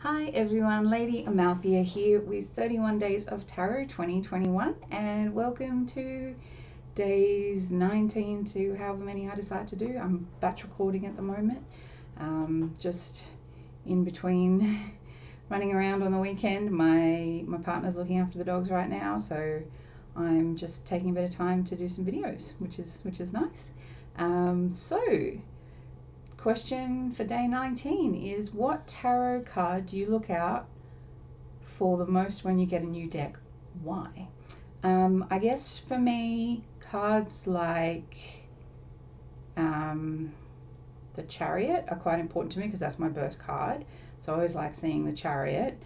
Hi everyone, Lady Amalthea here with 31 Days of Tarot 2021, and welcome to days 19 to however many I decide to do. I'm batch recording at the moment, just in between running around on the weekend. My partner's looking after the dogs right now, so I'm just taking a bit of time to do some videos, which is nice. Question for day 19 is, what tarot card do you look out for the most when you get a new deck? Why? I guess for me, cards like the Chariot are quite important to me because that's my birth card. So I always like seeing the Chariot.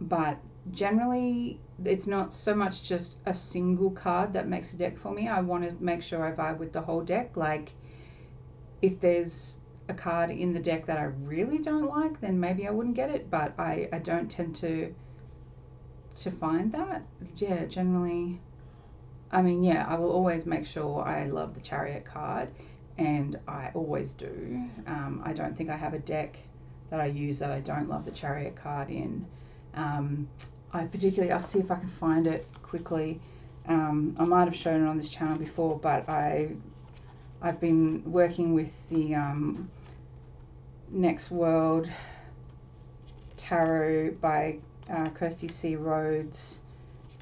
But generally, it's not so much just a single card that makes a deck for me. I want to make sure I vibe with the whole deck. Like, if there's a card in the deck that I really don't like, then maybe I wouldn't get it, but I don't tend to find that. Yeah, generally, I mean, yeah, I will always make sure I love the Chariot card, and I always do. I don't think I have a deck that I use that I don't love the Chariot card in. I'll see if I can find it quickly. I might have shown it on this channel before, but I've been working with the Next World Tarot by Kirsty C. Rhodes,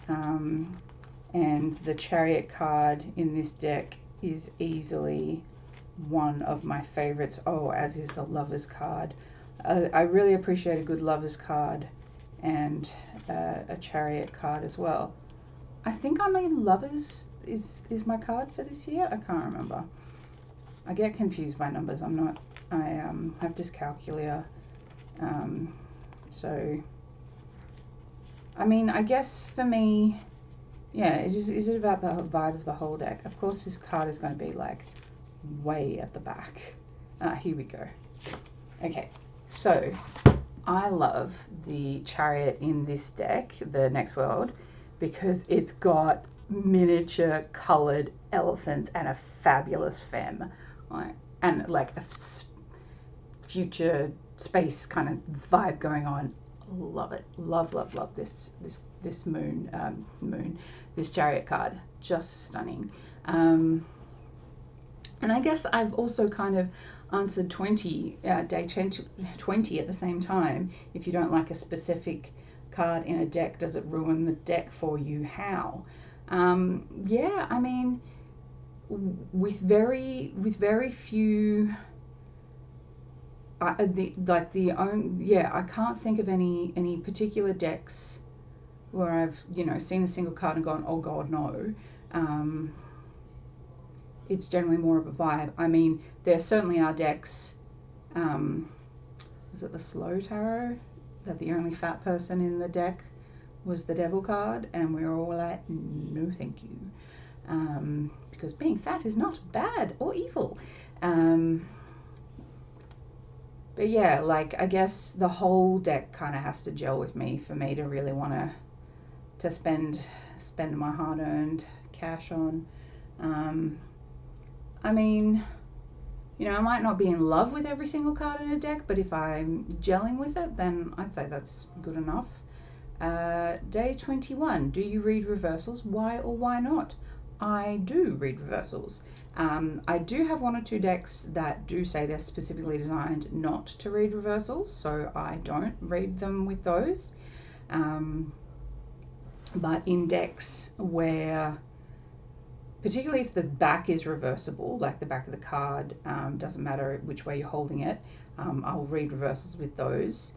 and the Chariot card in this deck is easily one of my favorites. Oh, as is the Lover's card. I really appreciate a good Lover's card and a Chariot card as well. I think I made Lovers is my card for this year. I can't remember. I get confused by numbers. I have dyscalculia. So, I mean, I guess for me, yeah, is it about the vibe of the whole deck? Of course, this card is going to be like way at the back. Here we go. Okay, so I love the Chariot in this deck, the Next World, because it's got miniature colored elephants and a fabulous femme, and like a future space kind of vibe going on. Love it. Love this this Chariot card. Just stunning. And I guess I've also kind of answered day 20 at the same time. If you don't like a specific card in a deck, does it ruin the deck for you? How? Yeah, I mean, with very few, I can't think of any particular decks where I've seen a single card and gone, oh god, no. It's generally more of a vibe. I mean, there certainly are decks. Was it the Slow Tarot that the only fat person in the deck was the Devil card, and we were all like, no thank you, because being fat is not bad or evil. But yeah, like, I guess the whole deck kind of has to gel with me for me to really want to spend my hard-earned cash on. I mean, I might not be in love with every single card in a deck, but if I'm gelling with it, then I'd say that's good enough. Day 21, do you read reversals? Why or why not? I do read reversals. I do have one or two decks that do say they're specifically designed not to read reversals, so I don't read them with those. But in decks where, particularly if the back is reversible, like the back of the card, doesn't matter which way you're holding it, I'll read reversals with those.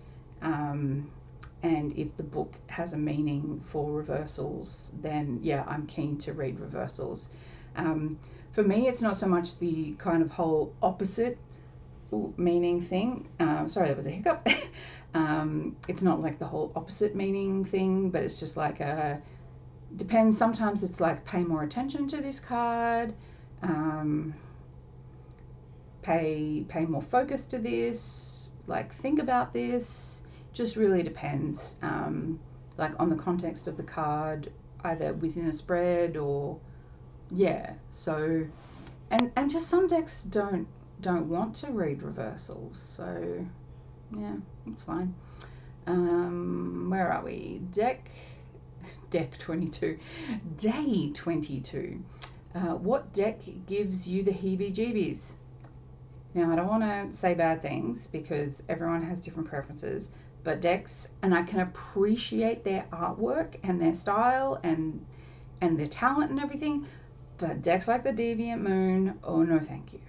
And if the book has a meaning for reversals, then yeah, I'm keen to read reversals. For me, it's not so much the kind of whole opposite meaning thing. Sorry, that was a hiccup. It's not like the whole opposite meaning thing, but it's just like depends. Sometimes it's like, pay more attention to this card, pay more focus to this, like, think about this. Just really depends, like, on the context of the card, either within a spread or, yeah. So, and just some decks don't want to read reversals, so Yeah, it's fine. Where are we? Deck 22. Day 22. What deck gives you the heebie-jeebies? Now, I don't want to say bad things because everyone has different preferences, but decks, and I can appreciate their artwork and their style and their talent and everything, but decks like the Deviant Moon, oh no thank you.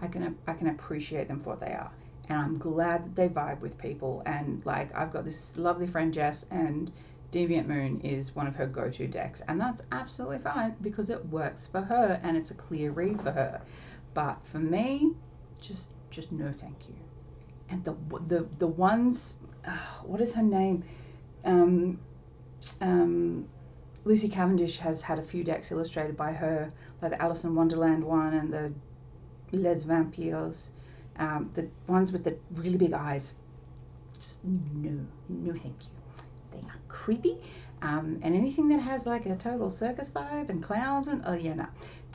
I can appreciate them for what they are, and I'm glad that they vibe with people. And like, I've got this lovely friend Jess, and Deviant Moon is one of her go-to decks, and that's absolutely fine because it works for her and it's a clear read for her. But for me, just no thank you. And the ones, what is her name? Lucy Cavendish has had a few decks illustrated by her, like the Alice in Wonderland one and the Les Vampires, the ones with the really big eyes. Just no thank you. They are creepy, and anything that has like a total circus vibe and clowns and, oh yeah, no.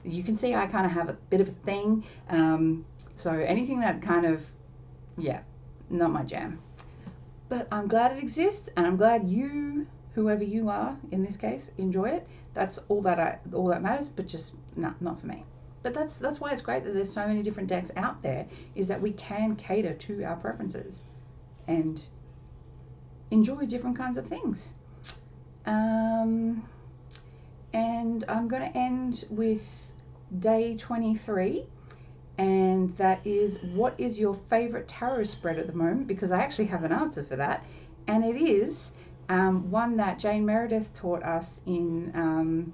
You can see I kind of have a bit of a thing, so anything that kind of, yeah, not my jam. But I'm glad it exists, and I'm glad you, whoever you are in this case, enjoy it. That's all that matters. But just not for me. But that's why it's great that there's so many different decks out there, is that we can cater to our preferences and enjoy different kinds of things. And I'm going to end with day 23, and that is, what is your favorite tarot spread at the moment? Because I actually have an answer for that, and it is one that Jane Meredith taught us in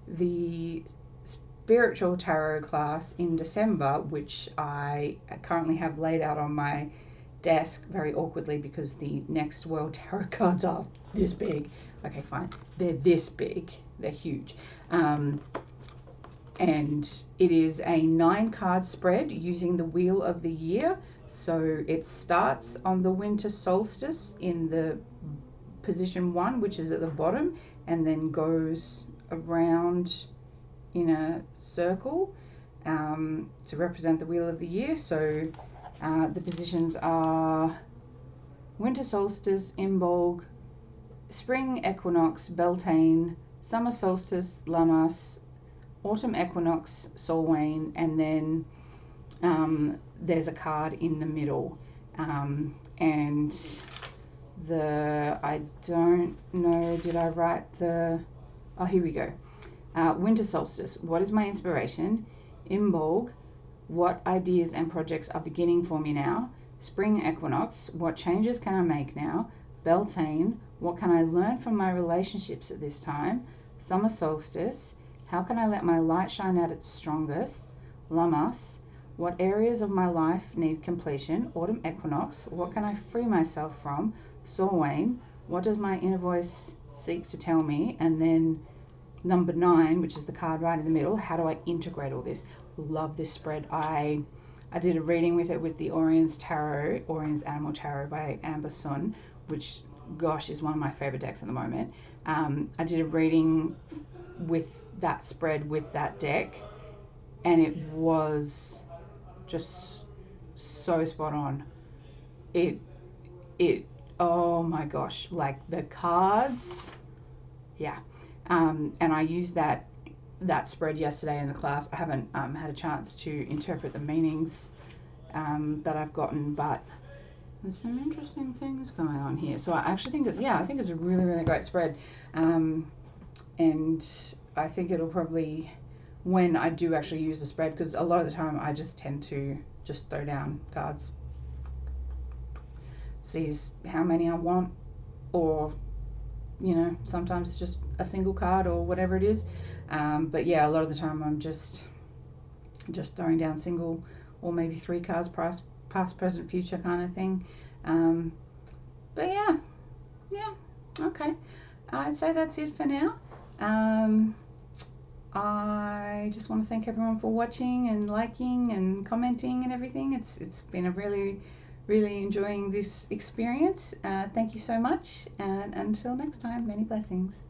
the spiritual tarot class in December, which I currently have laid out on my desk very awkwardly because the next world tarot cards are this big. Okay, fine. They're this big. They're huge. And it is a 9-card spread using the Wheel of the Year. So it starts on the winter solstice in the position 1, which is at the bottom, and then goes around in a circle to represent the Wheel of the Year. So the positions are winter solstice, Imbolg, spring equinox, Beltane, summer solstice, Lammas, autumn equinox, Solwane, and then there's a card in the middle. And I don't know, did I write the, oh, here we go. Winter solstice, what is my inspiration? Imbolg, what ideas and projects are beginning for me now? Spring equinox, what changes can I make now? Beltane, what can I learn from my relationships at this time? Summer solstice, how can I let my light shine at its strongest? Lammas, what areas of my life need completion? Autumn equinox, what can I free myself from? Solwane, what does my inner voice seek to tell me? And then number 9, which is the card right in the middle, how do I integrate all this? Love this spread. I did a reading with it with the Orion's Animal Tarot by Amber Sun, which, gosh, is one of my favorite decks at the moment. I did a reading with that spread with that deck, and it was just so spot on. It oh my gosh, like the cards, yeah. And I used that spread yesterday in the class. I haven't had a chance to interpret the meanings that I've gotten, but there's some interesting things going on here. So I actually think that, yeah, I think it's a really, really great spread. And I think it'll probably, when I do actually use the spread, because a lot of the time I just tend to just throw down cards, see how many I want, or, you know, sometimes it's just a single card or whatever it is. But yeah, a lot of the time I'm just throwing down single or maybe 3 cards, past, present, future kind of thing. But yeah, okay. I'd say that's it for now. I just want to thank everyone for watching and liking and commenting and everything. It's been a really enjoying this experience. Thank you so much, and until next time, many blessings.